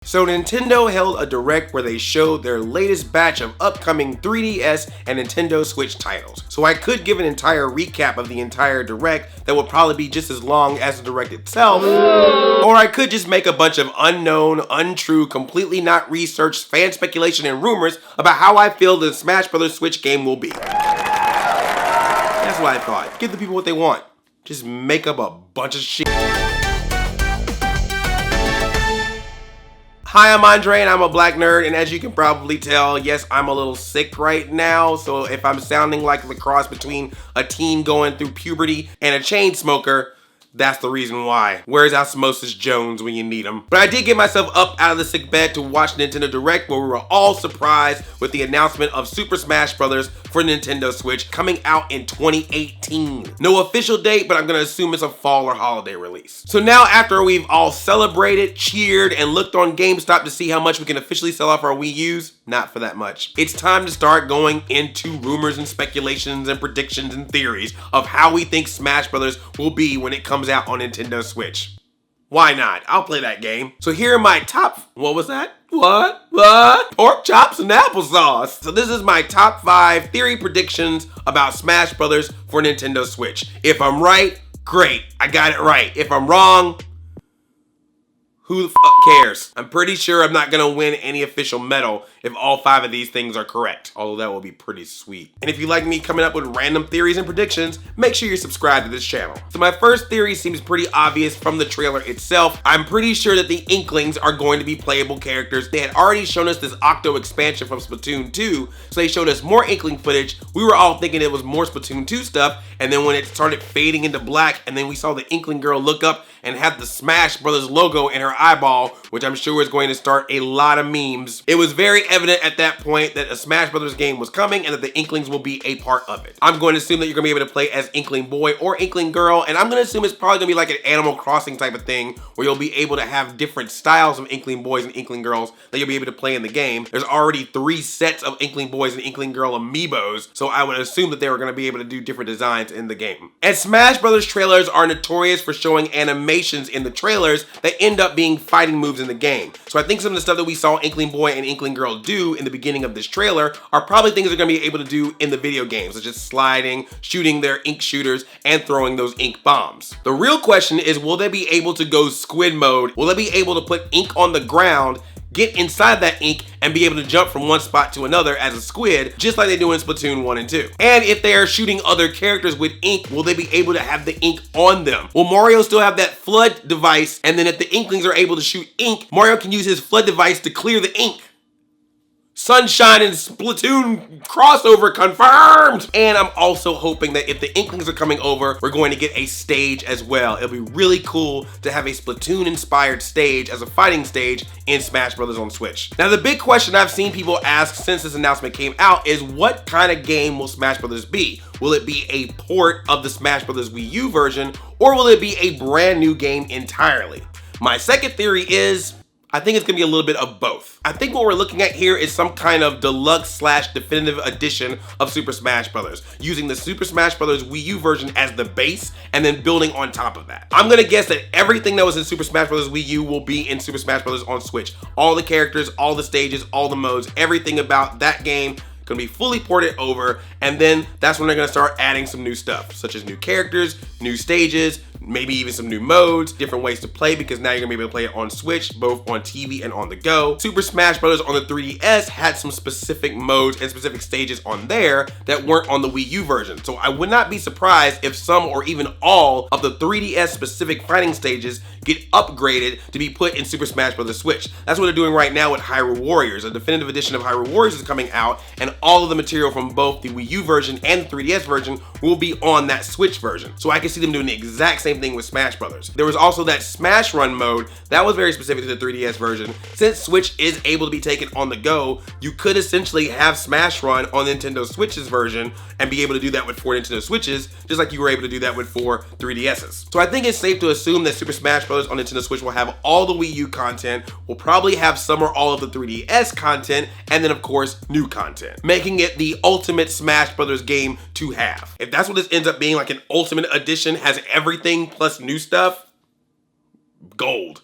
So Nintendo held a direct where they showed their latest batch of upcoming 3DS and Nintendo Switch titles. So I could give an entire recap of the entire direct that would probably be just as long as the direct itself, or I could just make a bunch of unknown, untrue, completely not researched fan speculation and rumors about how I feel the Smash Bros. Switch game will be. That's what I thought. Give the people what they want. Just make up a bunch of shit. Hi, I'm Andre and I'm a black nerd, and as you can probably tell, yes, I'm a little sick right now, so if I'm sounding like the cross between a teen going through puberty and a chain smoker, that's the reason why. Where's Osmosis Jones when you need him? But I did get myself up out of the sick bed to watch Nintendo Direct, where we were all surprised with the announcement of Super Smash Bros. For Nintendo Switch coming out in 2018. No official date, but I'm gonna assume it's a fall or holiday release. So now, after we've all celebrated, cheered, and looked on GameStop to see how much we can officially sell off our Wii U's, not for that much, it's time to start going into rumors and speculations and predictions and theories of how we think Smash Bros. Will be when it comes out on Nintendo Switch. Why not? I'll play that game. So here are my top, what was that? What? Pork chops and applesauce. So this is my top 5 theory predictions about Smash Bros. For Nintendo Switch. If I'm right, great, I got it right. If I'm wrong, who the fuck cares? I'm pretty sure I'm not gonna win any official medal if all 5 of these things are correct, although that will be pretty sweet. And if you like me coming up with random theories and predictions, make sure you're subscribed to this channel. So my first theory seems pretty obvious from the trailer itself. I'm pretty sure that the Inklings are going to be playable characters. They had already shown us this Octo expansion from Splatoon 2, so they showed us more Inkling footage. We were all thinking it was more Splatoon 2 stuff, and then when it started fading into black, and then we saw the Inkling girl look up and have the Smash Brothers logo in her eyeball, which I'm sure is going to start a lot of memes. It was very evident at that point that a Smash Brothers game was coming and that the Inklings will be a part of it. I'm going to assume that you're going to be able to play as Inkling boy or Inkling girl, and I'm going to assume it's probably going to be like an Animal Crossing type of thing where you'll be able to have different styles of Inkling boys and Inkling girls that you'll be able to play in the game. There's already 3 sets of Inkling boys and Inkling girl amiibos, so I would assume that they were going to be able to do different designs in the game. And Smash Brothers trailers are notorious for showing animations in the trailers that end up being fighting moves in the game. So I think some of the stuff that we saw Inkling boy and Inkling girl do in the beginning of this trailer are probably things they're going to be able to do in the video games, such as sliding, shooting their ink shooters, and throwing those ink bombs. The real question is, will they be able to go squid mode? Will they be able to put ink on the ground, get inside that ink, and be able to jump from one spot to another as a squid, just like they do in Splatoon 1 and 2. And if they are shooting other characters with ink, will they be able to have the ink on them? Will Mario still have that flood device, and then if the Inklings are able to shoot ink, Mario can use his flood device to clear the ink? Sunshine and Splatoon crossover confirmed! And I'm also hoping that if the Inklings are coming over, we're going to get a stage as well. It'll be really cool to have a Splatoon-inspired stage as a fighting stage in Smash Bros. On Switch. Now, the big question I've seen people ask since this announcement came out is, what kind of game will Smash Bros. Be? Will it be a port of the Smash Bros. Wii U version, or will it be a brand new game entirely? My second theory is, I think it's gonna be a little bit of both. I think what we're looking at here is some kind of deluxe/definitive edition of Super Smash Bros. Using the Super Smash Bros. Wii U version as the base and then building on top of that. I'm gonna guess that everything that was in Super Smash Bros. Wii U will be in Super Smash Bros. On Switch. All the characters, all the stages, all the modes, everything about that game gonna be fully ported over, and then that's when they're gonna start adding some new stuff, such as new characters, new stages, maybe even some new modes, different ways to play, because now you're gonna be able to play it on Switch, both on TV and on the go. Super Smash Bros. On the 3DS had some specific modes and specific stages on there that weren't on the Wii U version. So I would not be surprised if some or even all of the 3DS specific fighting stages get upgraded to be put in Super Smash Bros. Switch. That's what they're doing right now with Hyrule Warriors. A definitive edition of Hyrule Warriors is coming out, and all of the material from both the Wii U version and the 3DS version will be on that Switch version. So I can see them doing the exact same thing with Smash Brothers. There was also that Smash Run mode that was very specific to the 3DS version. Since Switch is able to be taken on the go, you could essentially have Smash Run on Nintendo Switch's version and be able to do that with 4 Nintendo Switches, just like you were able to do that with 4 3DSs. So I think it's safe to assume that Super Smash Bros. On Nintendo Switch will have all the Wii U content, will probably have some or all of the 3DS content, and then of course, new content, making it the ultimate Smash Brothers game to have. If that's what this ends up being, like an ultimate edition, has everything plus new stuff, gold.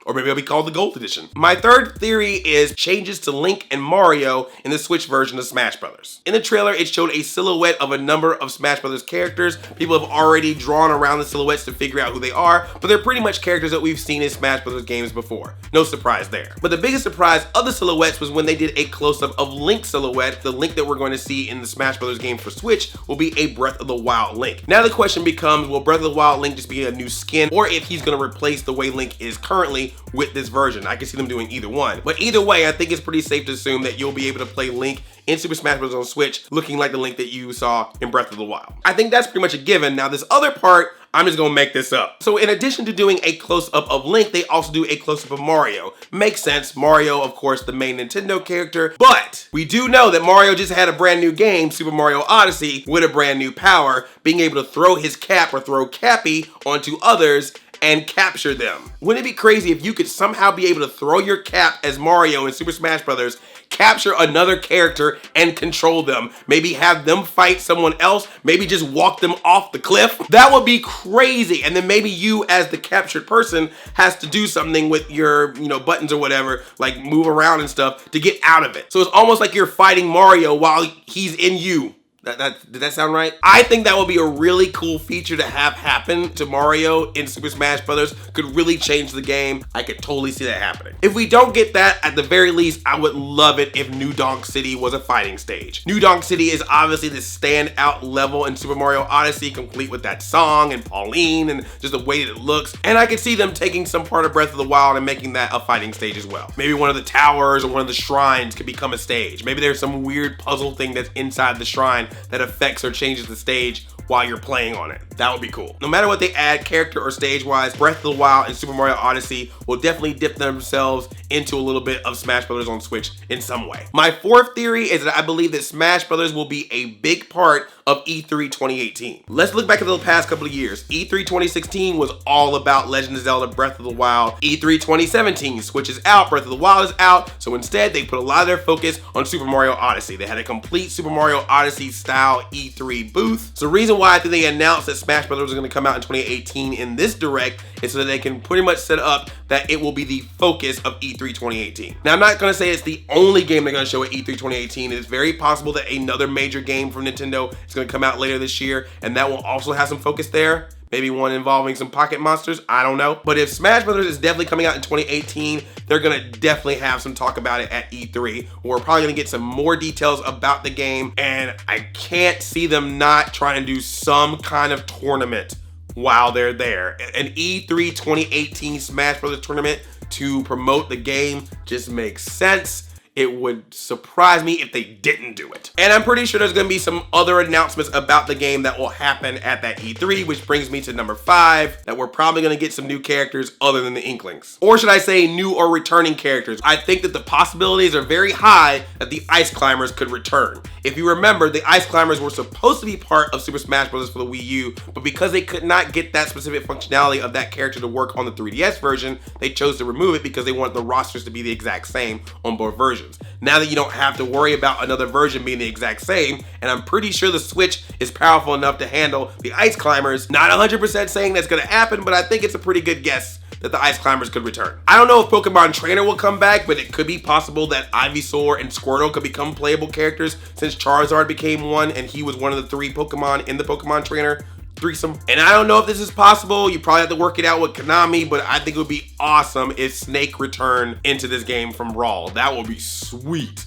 Or maybe it'll be called the Gold Edition. My third theory is changes to Link and Mario in the Switch version of Smash Bros. In the trailer, it showed a silhouette of a number of Smash Bros. Characters. People have already drawn around the silhouettes to figure out who they are, but they're pretty much characters that we've seen in Smash Bros. Games before. No surprise there. But the biggest surprise of the silhouettes was when they did a close-up of Link's silhouette. The Link that we're going to see in the Smash Bros. Game for Switch will be a Breath of the Wild Link. Now the question becomes, will Breath of the Wild Link just be a new skin, or if he's going to replace the way Link is currently with this version? I can see them doing either one. But either way, I think it's pretty safe to assume that you'll be able to play Link in Super Smash Bros. On Switch looking like the Link that you saw in Breath of the Wild. I think that's pretty much a given. Now this other part, I'm just gonna make this up. So in addition to doing a close-up of Link, they also do a close-up of Mario. Makes sense. Mario, of course, the main Nintendo character, but we do know that Mario just had a brand new game, Super Mario Odyssey, with a brand new power, being able to throw his cap or throw Cappy onto others and capture them. Wouldn't it be crazy if you could somehow be able to throw your cap as Mario in Super Smash Bros., capture another character and control them? Maybe have them fight someone else, maybe just walk them off the cliff. That would be crazy. And then maybe you as the captured person has to do something with your, buttons or whatever, like move around and stuff to get out of it. So it's almost like you're fighting Mario while he's in you. Did that sound right? I think that would be a really cool feature to have happen to Mario in Super Smash Bros. Could really change the game. I could totally see that happening. If we don't get that, at the very least, I would love it if New Donk City was a fighting stage. New Donk City is obviously the standout level in Super Mario Odyssey, complete with that song and Pauline and just the way that it looks. And I could see them taking some part of Breath of the Wild and making that a fighting stage as well. Maybe one of the towers or one of the shrines could become a stage. Maybe there's some weird puzzle thing that's inside the shrine that affects or changes the stage while you're playing on it. That would be cool. No matter what they add, character or stage-wise, Breath of the Wild and Super Mario Odyssey will definitely dip themselves into a little bit of Smash Bros. On Switch in some way. My fourth theory is that I believe that Smash Bros. Will be a big part of E3 2018. Let's look back at the past couple of years. E3 2016 was all about Legend of Zelda Breath of the Wild. E3 2017, Switch is out, Breath of the Wild is out, so instead they put a lot of their focus on Super Mario Odyssey. They had a complete Super Mario Odyssey style E3 booth. So the reason why I think they announced that Smash Bros. Was going to come out in 2018 in this direct is so that they can pretty much set up that it will be the focus of E3 2018. Now I'm not going to say it's the only game they're going to show at E3 2018. It is very possible that another major game from Nintendo is going to come out later this year, and that will also have some focus there. Maybe one involving some pocket monsters, I don't know. But if Smash Bros. Is definitely coming out in 2018, they're gonna definitely have some talk about it at E3. We're probably gonna get some more details about the game, and I can't see them not trying to do some kind of tournament while they're there. An E3 2018 Smash Bros. Tournament to promote the game just makes sense. It would surprise me if they didn't do it. And I'm pretty sure there's gonna be some other announcements about the game that will happen at that E3, which brings me to number 5, that we're probably gonna get some new characters other than the Inklings. Or should I say new or returning characters. I think that the possibilities are very high that the Ice Climbers could return. If you remember, the Ice Climbers were supposed to be part of Super Smash Bros. For the Wii U, but because they could not get that specific functionality of that character to work on the 3DS version, they chose to remove it because they wanted the rosters to be the exact same on both versions. Now that you don't have to worry about another version being the exact same, and I'm pretty sure the Switch is powerful enough to handle the Ice Climbers. Not 100% saying that's gonna happen, but I think it's a pretty good guess that the Ice Climbers could return. I don't know if Pokemon Trainer will come back, but it could be possible that Ivysaur and Squirtle could become playable characters since Charizard became one and he was one of the 3 Pokemon in the Pokemon Trainer threesome. And I don't know if this is possible. You probably have to work it out with Konami, but I think it would be awesome if Snake returned into this game from Raw. That would be sweet.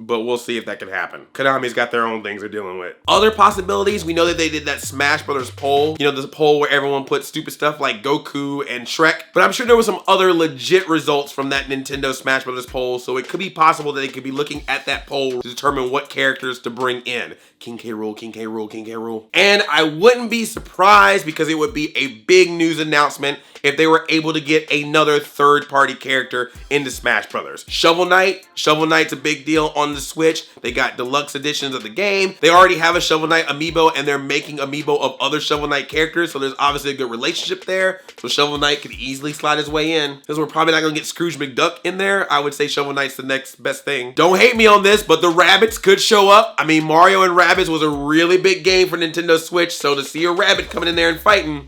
But we'll see if that can happen. Konami's got their own things they're dealing with. Other possibilities, we know that they did that Smash Brothers poll. You know, this poll where everyone put stupid stuff like Goku and Shrek. But I'm sure there was some other legit results from that Nintendo Smash Brothers poll. So it could be possible that they could be looking at that poll to determine what characters to bring in. King K. Rool, King K. Rool, King K. Rool. And I wouldn't be surprised because it would be a big news announcement if they were able to get another third-party character into Smash Brothers. Shovel Knight. Shovel Knight's a big deal on the Switch. They got deluxe editions of the game. They already have a Shovel Knight amiibo, and they're making amiibo of other Shovel Knight characters, so there's obviously a good relationship there. So Shovel Knight could easily slide his way in. Because we're probably not going to get Scrooge McDuck in there, I would say Shovel Knight's the next best thing. Don't hate me on this, but the rabbits could show up. I mean, Mario and Rabbids was a really big game for Nintendo Switch, so to see a rabbit coming in there and fighting,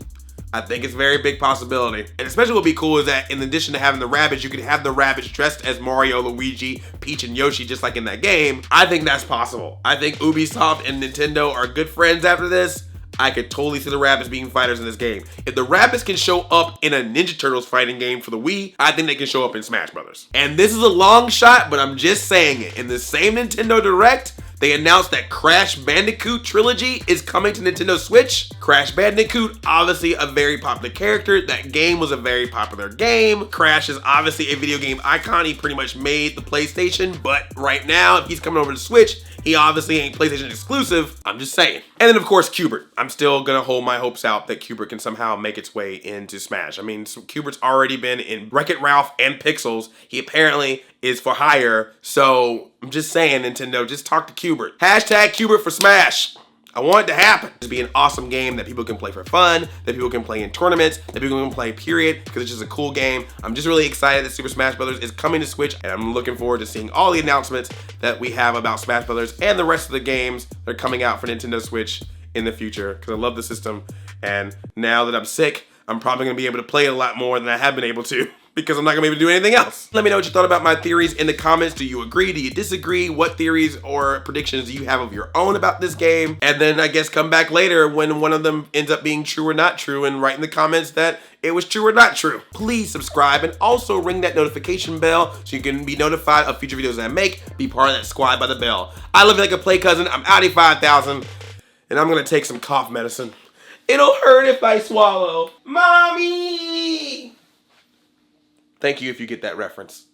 I think it's a very big possibility. And especially what would be cool is that in addition to having the Rabbids, you could have the Rabbids dressed as Mario, Luigi, Peach, and Yoshi, just like in that game. I think that's possible. I think Ubisoft and Nintendo are good friends after this. I could totally see the Rabbids being fighters in this game. If the Rabbids can show up in a Ninja Turtles fighting game for the Wii, I think they can show up in Smash Brothers. And this is a long shot, but I'm just saying it. In the same Nintendo Direct, they announced that Crash Bandicoot Trilogy is coming to Nintendo Switch. Crash Bandicoot, obviously a very popular character. That game was a very popular game. Crash is obviously a video game icon. He pretty much made the PlayStation, but right now, if he's coming over to Switch, he obviously ain't PlayStation exclusive. I'm just saying. And then of course, Q*bert. I'm still gonna hold my hopes out that Q*bert can somehow make its way into Smash. I mean, Q*bert's already been in Wreck-It Ralph and Pixels. He apparently is for hire. So I'm just saying, Nintendo, just talk to Q*bert. Hashtag Q*bert for Smash. I want it to happen. It'd be an awesome game that people can play for fun, that people can play in tournaments, that people can play period, because it's just a cool game. I'm just really excited that Super Smash Bros. Is coming to Switch, and I'm looking forward to seeing all the announcements that we have about Smash Bros. And the rest of the games that are coming out for Nintendo Switch in the future, because I love the system. And now that I'm sick, I'm probably gonna be able to play it a lot more than I have been able to. Because I'm not gonna be able to do anything else. Let me know what you thought about my theories in the comments. Do you agree? Do you disagree? What theories or predictions do you have of your own about this game? And then I guess come back later when one of them ends up being true or not true and write in the comments that it was true or not true. Please subscribe and also ring that notification bell so you can be notified of future videos that I make. Be part of that squad by the bell. I love you like a play cousin. I'm Audi 5000 and I'm gonna take some cough medicine. It'll hurt if I swallow. Mommy! Thank you if you get that reference.